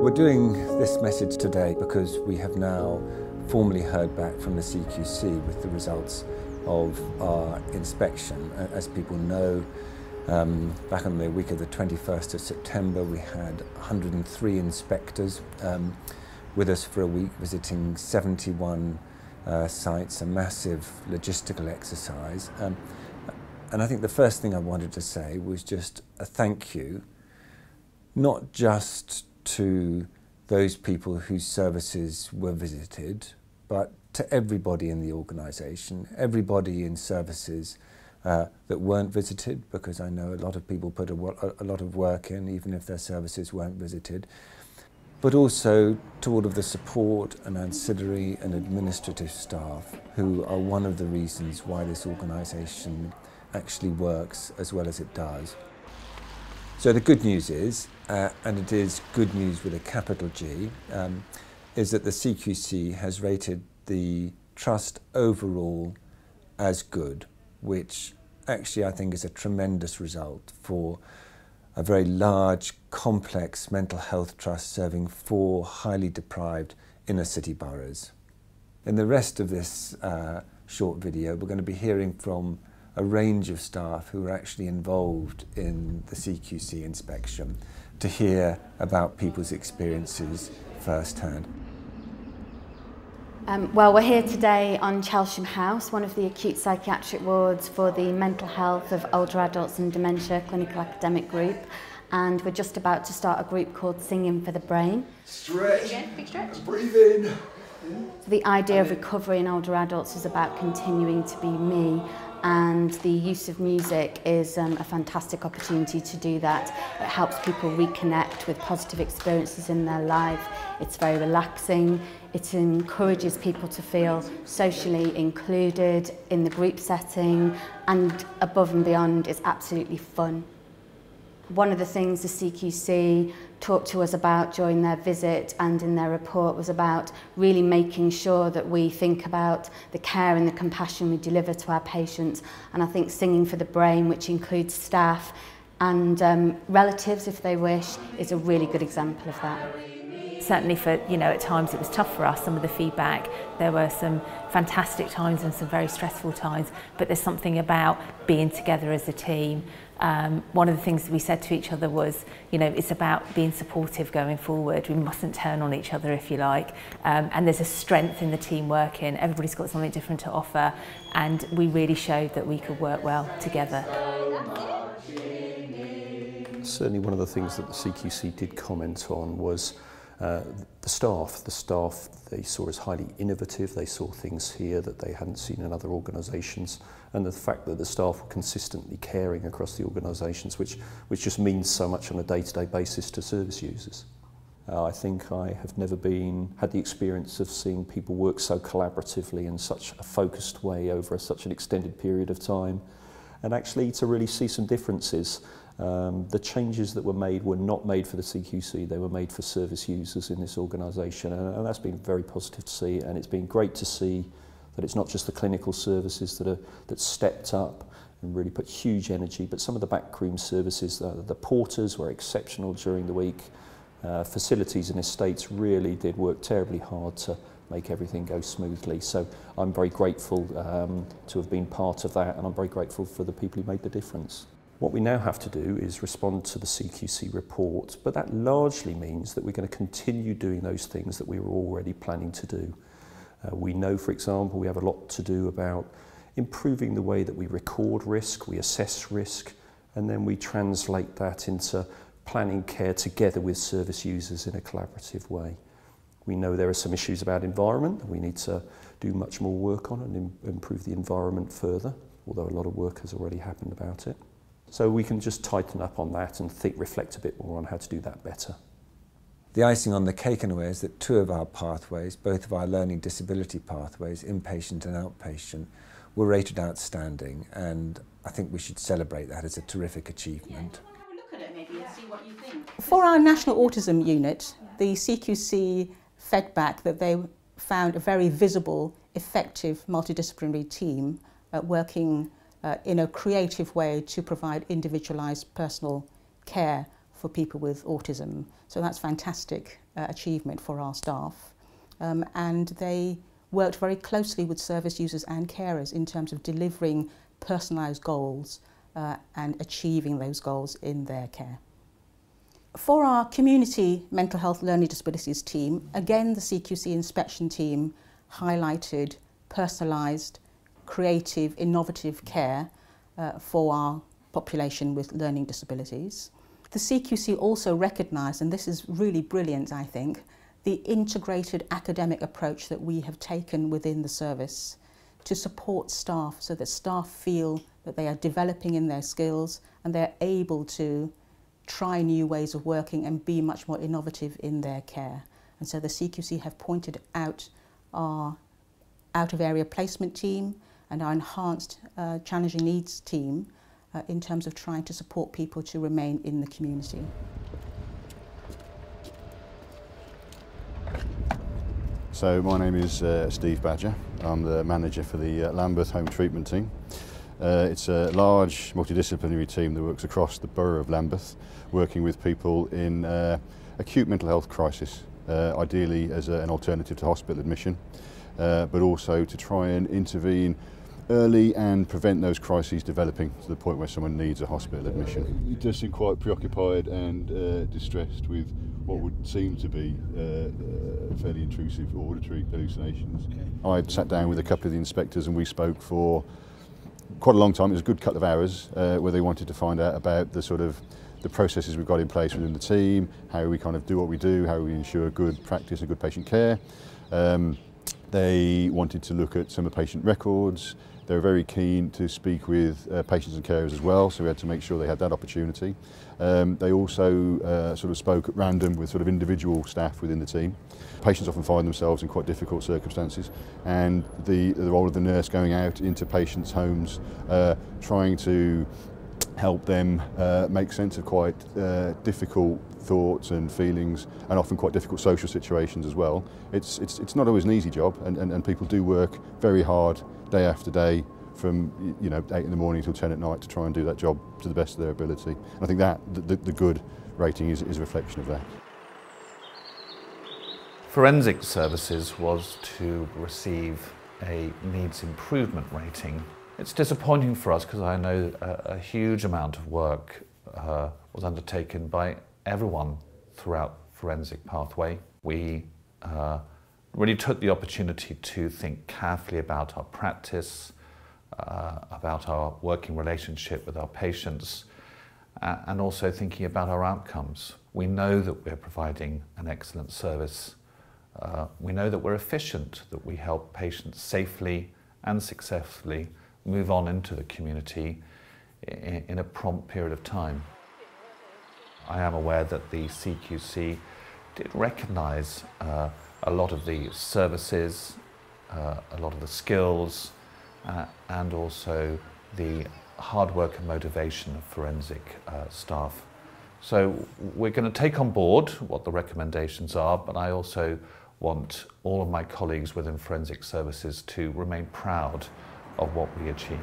We're doing this message today because we have now formally heard back from the CQC with the results of our inspection. As people know, back on the week of the 21st of September we had 103 inspectors with us for a week, visiting 71 sites, a massive logistical exercise. And I think the first thing I wanted to say was just a thank you, not just to those people whose services were visited, but to everybody in the organisation, everybody in services that weren't visited, because I know a lot of people put a lot of work in, even if their services weren't visited, but also to all of the support and ancillary and administrative staff who are one of the reasons why this organisation actually works as well as it does. So the good news is, and it is good news with a capital G, is that the CQC has rated the trust overall as good, which actually I think is a tremendous result for a very large, complex mental health trust serving 4 highly deprived inner city boroughs. In the rest of this short video, we're going to be hearing from a range of staff who are actually involved in the CQC inspection to hear about people's experiences firsthand. Well, we're here today on Chelsham House, one of the acute psychiatric wards for the mental health of older adults and dementia clinical academic group, and we're just about to start a group called Singing for the Brain. Stretch, big stretch. Breathe in. So the idea of recovery in older adults is about continuing to be me, and the use of music is a fantastic opportunity to do that. It helps people reconnect with positive experiences in their life. It's very relaxing. It encourages people to feel socially included in the group setting, and above and beyond, it's absolutely fun. One of the things the CQC talked to us about during their visit and in their report was about really making sure that we think about the care and the compassion we deliver to our patients. And I think Singing for the Brain, which includes staff and relatives if they wish, is a really good example of that. Certainly for, at times it was tough for us, some of the feedback. There were some fantastic times and some very stressful times, but there's something about being together as a team. One of the things we said to each other was, it's about being supportive going forward. We mustn't turn on each other, if you like. And there's a strength in the team working. Everybody's got something different to offer, and we really showed that we could work well together. Certainly one of the things that the CQC did comment on was the staff. The staff they saw as highly innovative. They saw things here that they hadn't seen in other organisations, and the fact that the staff were consistently caring across the organisations, which just means so much on a day-to-day basis to service users. I think I have never had the experience of seeing people work so collaboratively in such a focused way over such an extended period of time, and actually to really see some differences. The changes that were made were not made for the CQC, they were made for service users in this organisation, and that's been very positive to see, and it's been great to see that it's not just the clinical services that stepped up and really put huge energy, but some of the backroom services, the porters were exceptional during the week. Facilities and estates really did work terribly hard to make everything go smoothly. So I'm very grateful to have been part of that, and I'm very grateful for the people who made the difference. What we now have to do is respond to the CQC report, but that largely means that we're going to continue doing those things that we were already planning to do. We know, for example, we have a lot to do about improving the way that we record risk, we assess risk, and then we translate that into planning care together with service users in a collaborative way. We know there are some issues about environment that we need to do much more work on and improve the environment further, although a lot of work has already happened about it. So we can just tighten up on that and reflect a bit more on how to do that better. The icing on the cake in a way is that 2 of our pathways, both of our learning disability pathways, inpatient and outpatient, were rated outstanding, and I think we should celebrate that as a terrific achievement. Have a look at it maybe and see what you think. For our National Autism Unit, the CQC fed back that they found a very visible, effective multidisciplinary team working in a creative way to provide individualised personal care for people with autism. So that's fantastic achievement for our staff. And they worked very closely with service users and carers in terms of delivering personalised goals and achieving those goals in their care. For our community mental health learning disabilities team, again the CQC inspection team highlighted personalised, creative, innovative care for our population with learning disabilities. The CQC also recognised, and this is really brilliant I think, the integrated academic approach that we have taken within the service to support staff so that staff feel that they are developing in their skills and they're able to try new ways of working and be much more innovative in their care. And so the CQC have pointed out our out-of-area placement team and our enhanced challenging needs team in terms of trying to support people to remain in the community. So my name is Steve Badger. I'm the manager for the Lambeth Home Treatment Team. It's a large multidisciplinary team that works across the borough of Lambeth, working with people in acute mental health crisis, ideally as an alternative to hospital admission, but also to try and intervene early and prevent those crises developing to the point where someone needs a hospital admission. He does seem quite preoccupied and distressed with what would seem to be fairly intrusive auditory hallucinations. I sat down with a couple of the inspectors and we spoke for quite a long time. It was a good couple of hours where they wanted to find out about the processes we've got in place within the team, how we kind of do what we do, how we ensure good practice and good patient care. They wanted to look at some of the patient records. They were very keen to speak with patients and carers as well, so we had to make sure they had that opportunity. They also spoke at random with individual staff within the team. Patients often find themselves in quite difficult circumstances, and the role of the nurse going out into patients' homes, trying to help them make sense of quite difficult thoughts and feelings, and often quite difficult social situations as well. It's not always an easy job, and people do work very hard day after day from 8 in the morning till 10 at night to try and do that job to the best of their ability. And I think that the good rating is a reflection of that. Forensic services was to receive a needs improvement rating. It's disappointing for us because I know a huge amount of work was undertaken by everyone throughout forensic pathway. We really took the opportunity to think carefully about our practice, about our working relationship with our patients, and also thinking about our outcomes. We know that we're providing an excellent service. We know that we're efficient, that we help patients safely and successfully move on into the community in a prompt period of time. I am aware that the CQC did recognise a lot of the services, a lot of the skills, and also the hard work and motivation of forensic staff. So we're going to take on board what the recommendations are, but I also want all of my colleagues within forensic services to remain proud of what we achieve.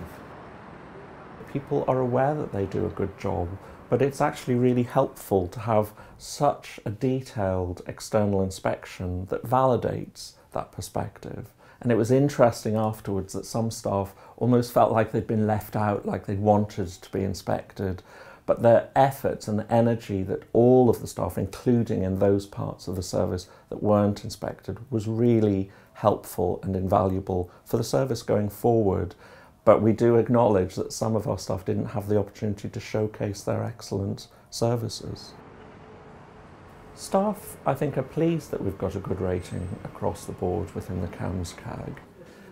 People are aware that they do a good job, but it's actually really helpful to have such a detailed external inspection that validates that perspective. And it was interesting afterwards that some staff almost felt like they'd been left out, like they wanted to be inspected. But their efforts and the energy that all of the staff, including in those parts of the service that weren't inspected, was really helpful and invaluable for the service going forward. But we do acknowledge that some of our staff didn't have the opportunity to showcase their excellent services. Staff, I think, are pleased that we've got a good rating across the board within the CAMHS CAG.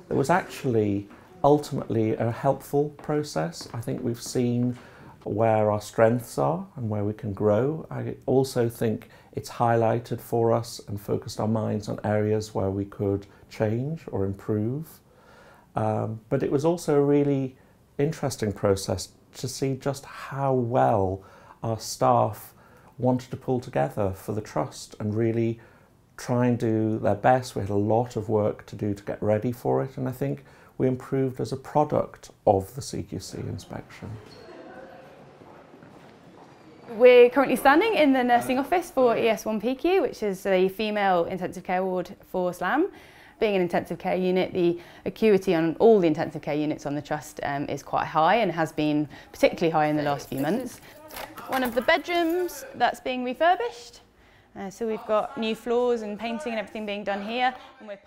There was actually ultimately a helpful process. I think we've seen where our strengths are and where we can grow. I also think it's highlighted for us and focused our minds on areas where we could change or improve. But it was also a really interesting process to see just how well our staff wanted to pull together for the trust and really try and do their best. We had a lot of work to do to get ready for it, and I think we improved as a product of the CQC inspection. We're currently standing in the nursing office for ES1 PQ, which is the female intensive care ward for SLAM. Being an intensive care unit, the acuity on all the intensive care units on the trust is quite high and has been particularly high in the last few months. One of the bedrooms that's being refurbished. So we've got new floors and painting and everything being done here.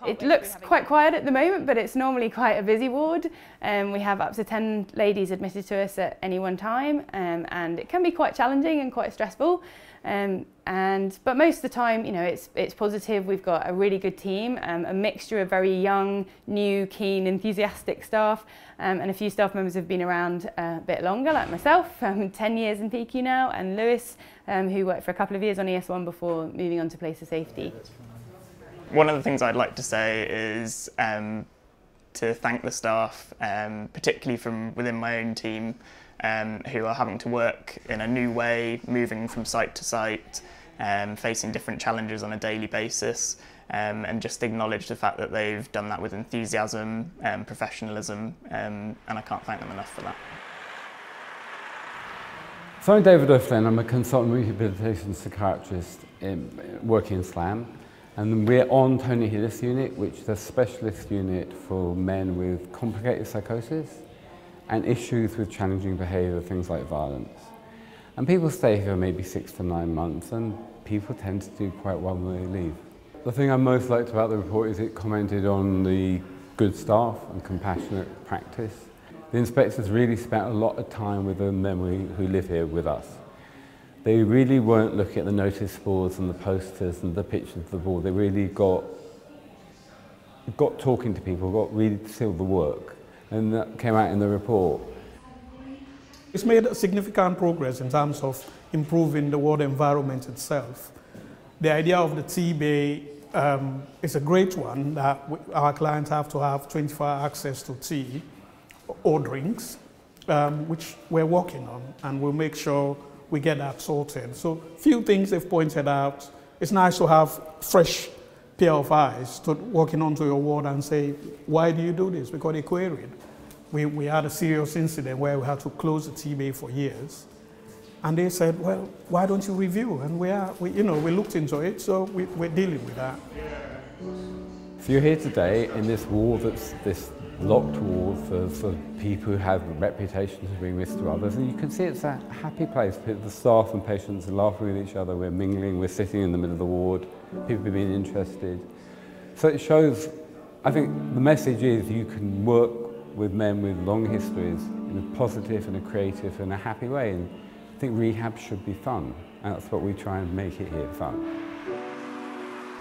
It looks quite quiet at the moment, but it's normally quite a busy ward. We have up to 10 ladies admitted to us at any one time, and it can be quite challenging and quite stressful. But most of the time, you know, it's positive. We've got a really good team, a mixture of very young, new, keen, enthusiastic staff, and a few staff members have been around a bit longer, like myself, 10 years in PQ now, and Lewis, who worked for a couple of years on ES1 before moving on to Place of Safety. One of the things I'd like to say is to thank the staff, particularly from within my own team, who are having to work in a new way, moving from site to site, facing different challenges on a daily basis, and just acknowledge the fact that they've done that with enthusiasm and professionalism, and I can't thank them enough for that. So I'm David O'Flynn, I'm a consultant rehabilitation psychiatrist working in SLAM, and we're on Tony Hillis unit, which is a specialist unit for men with complicated psychosis and issues with challenging behaviour, things like violence. And people stay here maybe 6 to 9 months, and people tend to do quite well when they leave. The thing I most liked about the report is it commented on the good staff and compassionate practice. The inspectors really spent a lot of time with the men who live here with us. They really weren't looking at the notice boards and the posters and the pictures of the board. They really got talking to people, got really to see the work, and that came out in the report. It's made significant progress in terms of improving the ward environment itself. The idea of the tea bay is a great one, that our clients have to have 24-hour access to tea or drinks, which we're working on, and we'll make sure we get that sorted. So few things they've pointed out. It's nice to have fresh pair of eyes to walking onto your ward and say, why do you do this? Because they queried. We had a serious incident where we had to close the tea bay for years. And they said, well, why don't you review? And we looked into it, so we're dealing with that. So you're here today in this ward that's this locked ward for people who have reputations of being risks to others, and you can see it's a happy place. The staff and patients are laughing with each other, we're mingling, we're sitting in the middle of the ward, people are being interested. So it shows, I think the message is you can work with men with long histories in a positive and a creative and a happy way, and I think rehab should be fun, and that's what we try and make it here, fun.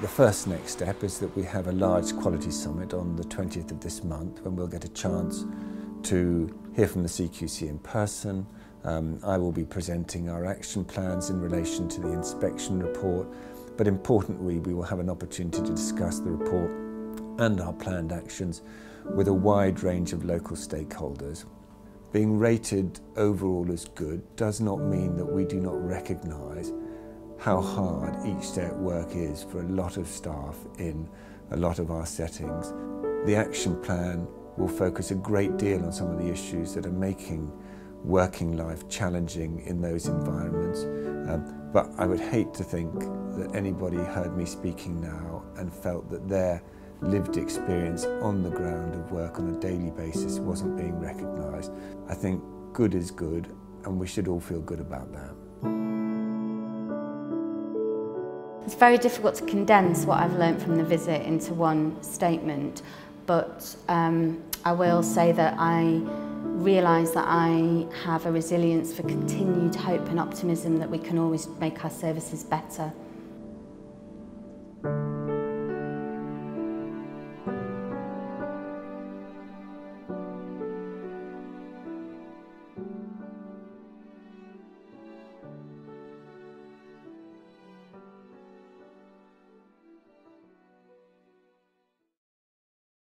The first next step is that we have a large quality summit on the 20th of this month, when we'll get a chance to hear from the CQC in person. I will be presenting our action plans in relation to the inspection report, but importantly we will have an opportunity to discuss the report and our planned actions with a wide range of local stakeholders. Being rated overall as good does not mean that we do not recognise how hard each day at work is for a lot of staff in a lot of our settings. The action plan will focus a great deal on some of the issues that are making working life challenging in those environments. But I would hate to think that anybody heard me speaking now and felt that their lived experience on the ground of work on a daily basis wasn't being recognised. I think good is good, and we should all feel good about that. It's very difficult to condense what I've learnt from the visit into one statement, but I will say that I realise that I have a resilience for continued hope and optimism that we can always make our services better.